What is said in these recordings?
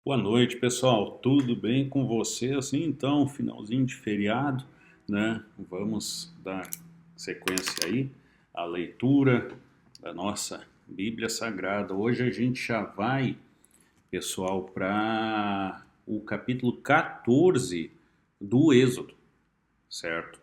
Boa noite, pessoal. Tudo bem com vocês? Então, finalzinho de feriado, né? Vamos dar sequência aí à leitura da nossa Bíblia Sagrada. Hoje a gente já vai, pessoal, para o capítulo 14 do Êxodo, certo?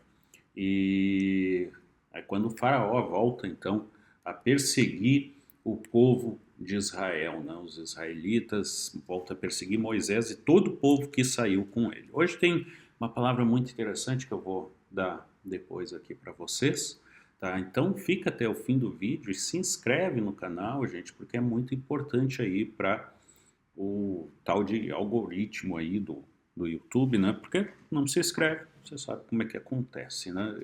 E aí quando o faraó volta, então, a perseguir o povo de Israel, né? Os israelitas voltam a perseguir Moisés e todo o povo que saiu com ele. Hoje tem uma palavra muito interessante que eu vou dar depois aqui para vocês, tá? Então fica até o fim do vídeo e se inscreve no canal, gente, porque é muito importante aí para o tal de algoritmo aí do YouTube, né? Porque não se inscreve, você sabe como é que acontece, né?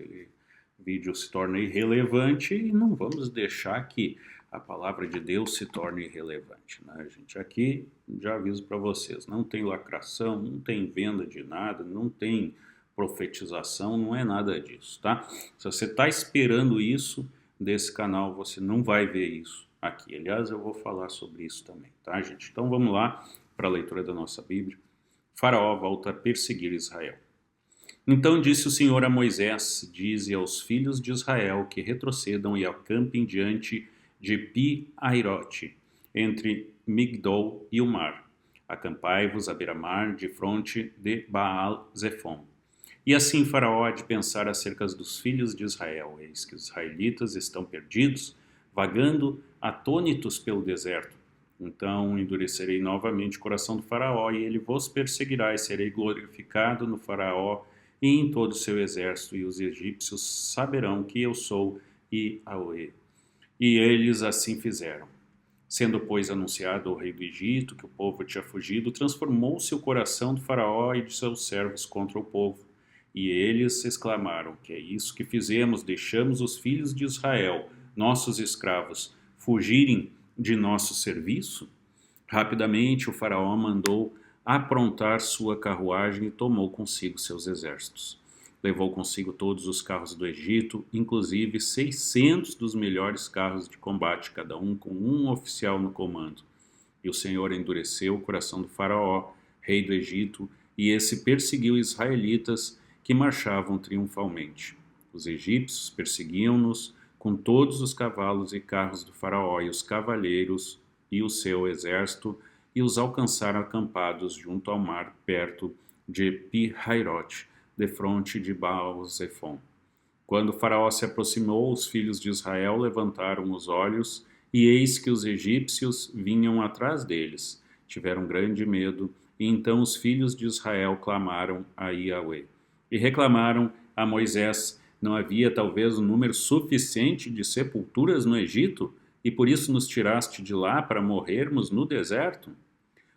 O vídeo se torna irrelevante e não vamos deixar que a palavra de Deus se torne irrelevante, né, gente? Aqui, já aviso para vocês, não tem lacração, não tem venda de nada, não tem profetização, não é nada disso, tá? Se você está esperando isso desse canal, você não vai ver isso aqui. Aliás, eu vou falar sobre isso também, tá, gente? Então vamos lá para a leitura da nossa Bíblia. Faraó volta a perseguir Israel. Então disse o Senhor a Moisés: Dize aos filhos de Israel que retrocedam e acampem diante de Pi-Airote, entre Migdol e o mar. Acampai-vos à beira-mar, de fronte de Baal-Zefon. E assim Faraó há de pensar acerca dos filhos de Israel: eis que os israelitas estão perdidos, vagando atônitos pelo deserto. Então endurecerei novamente o coração do Faraó, e ele vos perseguirá, e serei glorificado no Faraó e em todo o seu exército, e os egípcios saberão que eu sou Yahweh. E eles assim fizeram. Sendo, pois, anunciado ao rei do Egito que o povo tinha fugido, transformou-se o coração do Faraó e de seus servos contra o povo. E eles exclamaram: Que é isso que fizemos? Deixamos os filhos de Israel, nossos escravos, fugirem de nosso serviço? Rapidamente o Faraó mandou aprontar sua carruagem e tomou consigo seus exércitos. Levou consigo todos os carros do Egito, inclusive 600 dos melhores carros de combate, cada um com um oficial no comando. E o Senhor endureceu o coração do Faraó, rei do Egito, e esse perseguiu os israelitas que marchavam triunfalmente. Os egípcios perseguiam-nos com todos os cavalos e carros do Faraó, e os cavaleiros e o seu exército, e os alcançaram acampados junto ao mar, perto de Pi-Hairote, defronte de Baal-Zefon. Quando o Faraó se aproximou, os filhos de Israel levantaram os olhos, e eis que os egípcios vinham atrás deles. Tiveram grande medo, e então os filhos de Israel clamaram a Yahweh. E reclamaram a Moisés: Não havia talvez um número suficiente de sepulturas no Egito, e por isso nos tiraste de lá para morrermos no deserto?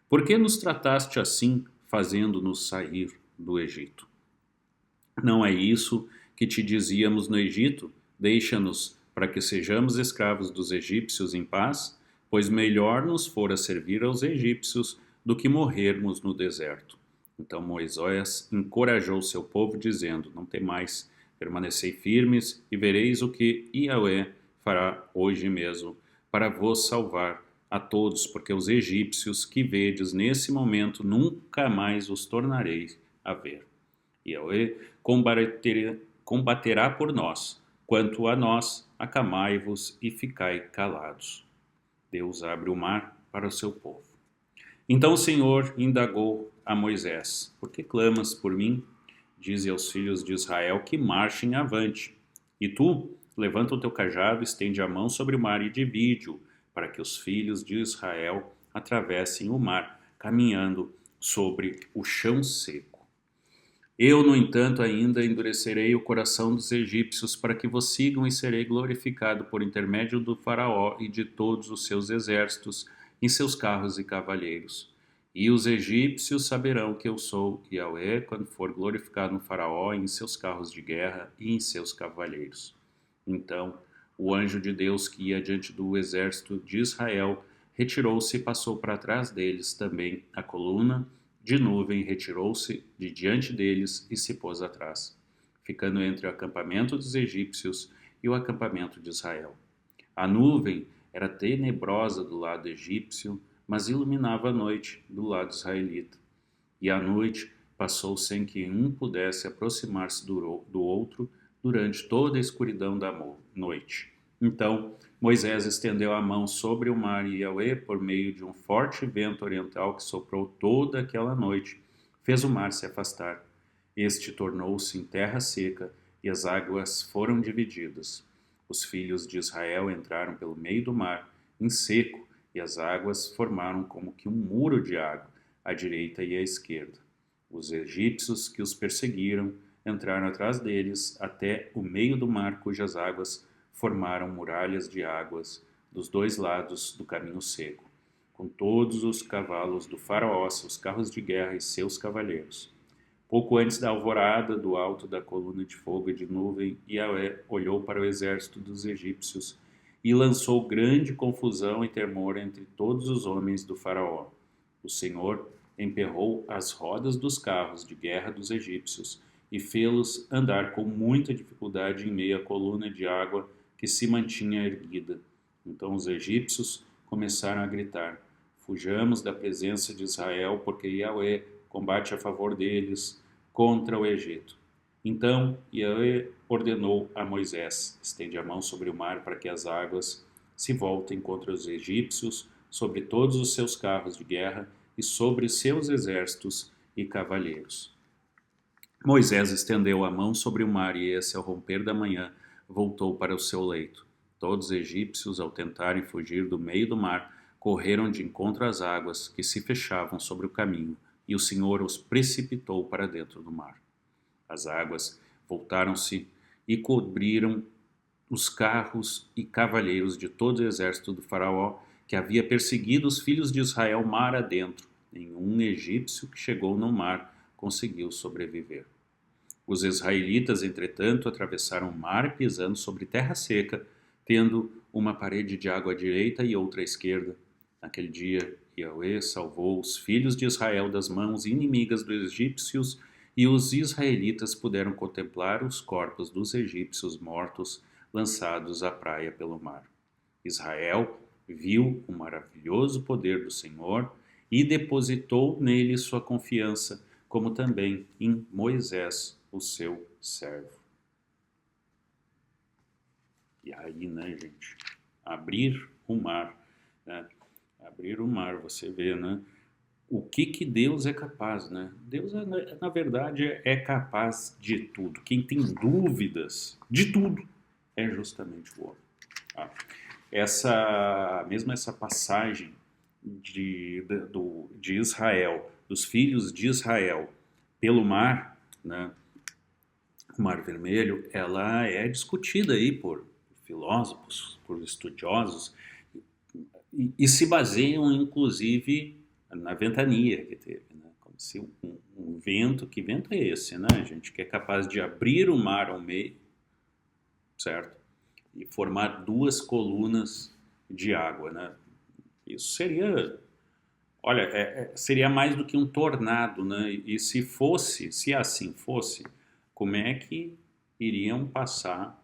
Por que nos trataste assim, fazendo-nos sair do Egito? Não é isso que te dizíamos no Egito? Deixa-nos para que sejamos escravos dos egípcios em paz, pois melhor nos fora servir aos egípcios do que morrermos no deserto. Então Moisés encorajou seu povo, dizendo: Não temais, permanecei firmes e vereis o que Yahweh fará hoje mesmo para vos salvar a todos, porque os egípcios que vedes nesse momento nunca mais os tornarei a ver. Yahweh combaterá por nós. Quanto a nós, acamai-vos e ficai calados. Deus abre o mar para o seu povo. Então o Senhor indagou a Moisés: Por que clamas por mim? Dize aos filhos de Israel que marchem avante. E tu, levanta o teu cajado, estende a mão sobre o mar e divide-o, para que os filhos de Israel atravessem o mar, caminhando sobre o chão seco. Eu, no entanto, ainda endurecerei o coração dos egípcios para que vos sigam, e serei glorificado por intermédio do Faraó e de todos os seus exércitos, em seus carros e cavalheiros. E os egípcios saberão que eu sou Yahweh quando for glorificado no Faraó, em seus carros de guerra e em seus cavalheiros. Então o anjo de Deus que ia diante do exército de Israel retirou-se e passou para trás deles. Também a coluna de nuvem retirou-se de diante deles e se pôs atrás, ficando entre o acampamento dos egípcios e o acampamento de Israel. A nuvem era tenebrosa do lado egípcio, mas iluminava a noite do lado israelita. E a noite passou sem que um pudesse aproximar-se do outro durante toda a escuridão da noite. Então Moisés estendeu a mão sobre o mar e Yahweh, por meio de um forte vento oriental que soprou toda aquela noite, fez o mar se afastar. Este tornou-se em terra seca e as águas foram divididas. Os filhos de Israel entraram pelo meio do mar, em seco, e as águas formaram como que um muro de água, à direita e à esquerda. Os egípcios que os perseguiram entraram atrás deles até o meio do mar, cujas águas formaram muralhas de águas dos dois lados do caminho seco, com todos os cavalos do faraó, seus carros de guerra e seus cavaleiros. Pouco antes da alvorada, do alto da coluna de fogo e de nuvem, Yahweh olhou para o exército dos egípcios e lançou grande confusão e temor entre todos os homens do faraó. O Senhor emperrou as rodas dos carros de guerra dos egípcios e fê-los andar com muita dificuldade em meio à coluna de água que se mantinha erguida. Então os egípcios começaram a gritar: fujamos da presença de Israel, porque Yahweh combate a favor deles contra o Egito. Então Yahweh ordenou a Moisés: estende a mão sobre o mar para que as águas se voltem contra os egípcios, sobre todos os seus carros de guerra e sobre seus exércitos e cavaleiros. Moisés estendeu a mão sobre o mar e esse, ao romper da manhã, voltou para o seu leito. Todos os egípcios, ao tentarem fugir do meio do mar, correram de encontro às águas que se fechavam sobre o caminho, e o Senhor os precipitou para dentro do mar. As águas voltaram-se e cobriram os carros e cavaleiros de todo o exército do faraó, que havia perseguido os filhos de Israel mar adentro. Nenhum egípcio que chegou no mar conseguiu sobreviver. Os israelitas, entretanto, atravessaram o mar pisando sobre terra seca, tendo uma parede de água à direita e outra à esquerda. Naquele dia, Yahweh salvou os filhos de Israel das mãos inimigas dos egípcios, e os israelitas puderam contemplar os corpos dos egípcios mortos lançados à praia pelo mar. Israel viu o maravilhoso poder do Senhor e depositou nele sua confiança, como também em Moisés, o seu servo. E aí, né, gente? Abrir o mar, né? Abrir o mar, você vê, né? O que Deus é capaz, né? Deus, na verdade, é capaz de tudo. Quem tem dúvidas de tudo é justamente o homem. Tá? Essa passagem de Israel, dos filhos de Israel pelo mar, né? O Mar Vermelho, ela é discutida aí por filósofos, por estudiosos, e se baseiam, inclusive, na ventania que teve, né? Como se um vento, que vento é esse, né, gente? Que é capaz de abrir o mar ao meio, certo? E formar duas colunas de água, né? Isso seria, olha, seria mais do que um tornado, né? E se assim fosse, como é que iriam passar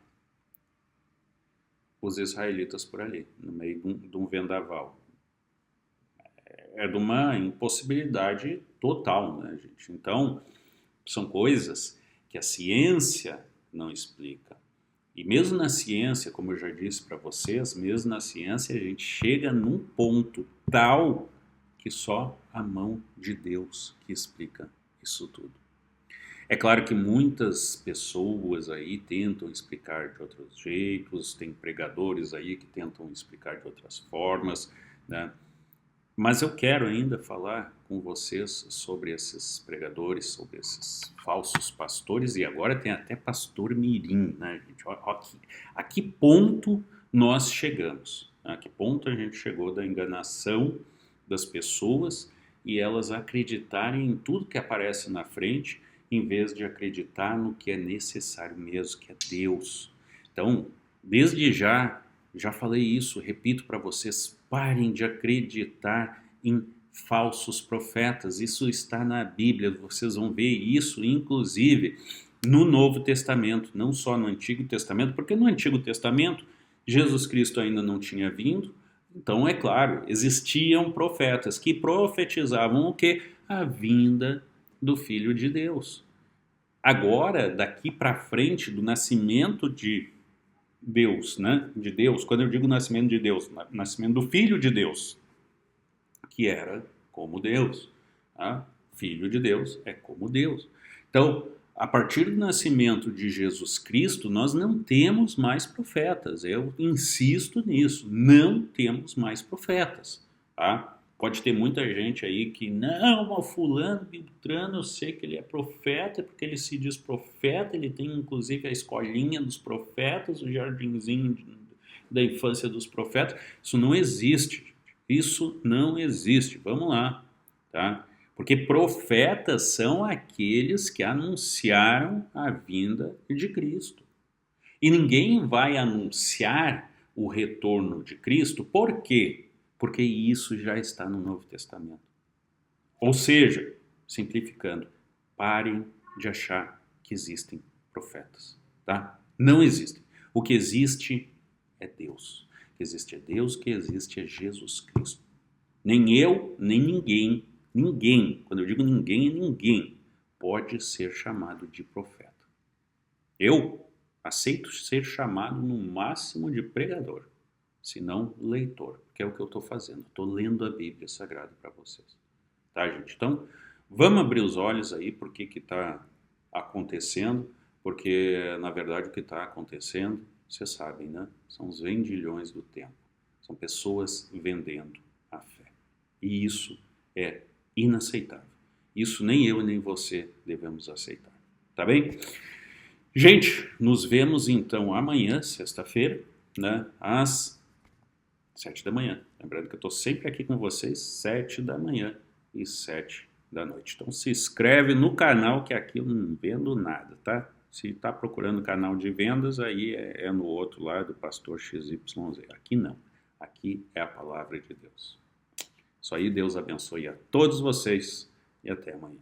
os israelitas por ali, no meio de um vendaval? É de uma impossibilidade total, né, gente? Então, são coisas que a ciência não explica. E mesmo na ciência, como eu já disse para vocês, mesmo na ciência a gente chega num ponto tal que só a mão de Deus que explica isso tudo. É claro que muitas pessoas aí tentam explicar de outros jeitos, tem pregadores aí que tentam explicar de outras formas, né? Mas eu quero ainda falar com vocês sobre esses pregadores, sobre esses falsos pastores, e agora tem até pastor mirim, né, gente? A que ponto nós chegamos? A que ponto a gente chegou da enganação das pessoas e elas acreditarem em tudo que aparece na frente, em vez de acreditar no que é necessário mesmo, que é Deus. Então, desde já falei isso, repito para vocês, parem de acreditar em falsos profetas. Isso está na Bíblia, vocês vão ver isso, inclusive, no Novo Testamento, não só no Antigo Testamento, porque no Antigo Testamento, Jesus Cristo ainda não tinha vindo, Então, é claro, existiam profetas que profetizavam o quê? A vinda do Filho de Deus. Agora, daqui para frente, do nascimento de Deus, né? De Deus, quando eu digo nascimento de Deus, nascimento do Filho de Deus, que era como Deus. Tá? Filho de Deus é como Deus. Então, a partir do nascimento de Jesus Cristo, nós não temos mais profetas. Eu insisto nisso, não temos mais profetas. Tá? Pode ter muita gente aí que, não, o fulano, Beltrano, eu sei que ele é profeta, porque ele se diz profeta, ele tem inclusive a escolinha dos profetas, o jardinzinho da infância dos profetas. Isso não existe. Isso não existe. Vamos lá, tá? Porque profetas são aqueles que anunciaram a vinda de Cristo. E ninguém vai anunciar o retorno de Cristo, por quê? Porque isso já está no Novo Testamento. Ou seja, simplificando, parem de achar que existem profetas, tá? Não existem. O que existe é Deus. O que existe é Deus, o que existe é Jesus Cristo. Nem eu, nem ninguém, quando eu digo ninguém, é ninguém, pode ser chamado de profeta. Eu aceito ser chamado no máximo de pregador, se não leitor, que é o que eu estou fazendo. Estou lendo a Bíblia Sagrada para vocês. Tá, gente? Então, vamos abrir os olhos aí por que está acontecendo, porque, na verdade, o que está acontecendo, vocês sabem, né? São os vendilhões do tempo. São pessoas vendendo a fé. E isso é inaceitável. Isso nem eu nem você devemos aceitar. Tá bem? Gente, nos vemos então amanhã, sexta-feira, né, às 7 da manhã. Lembrando que eu estou sempre aqui com vocês, 7 da manhã e 7 da noite. Então se inscreve no canal, que aqui eu não vendo nada, tá? Se está procurando canal de vendas, aí é no outro lá do Pastor XYZ. Aqui não. Aqui é a palavra de Deus. Isso aí, Deus abençoe a todos vocês e até amanhã.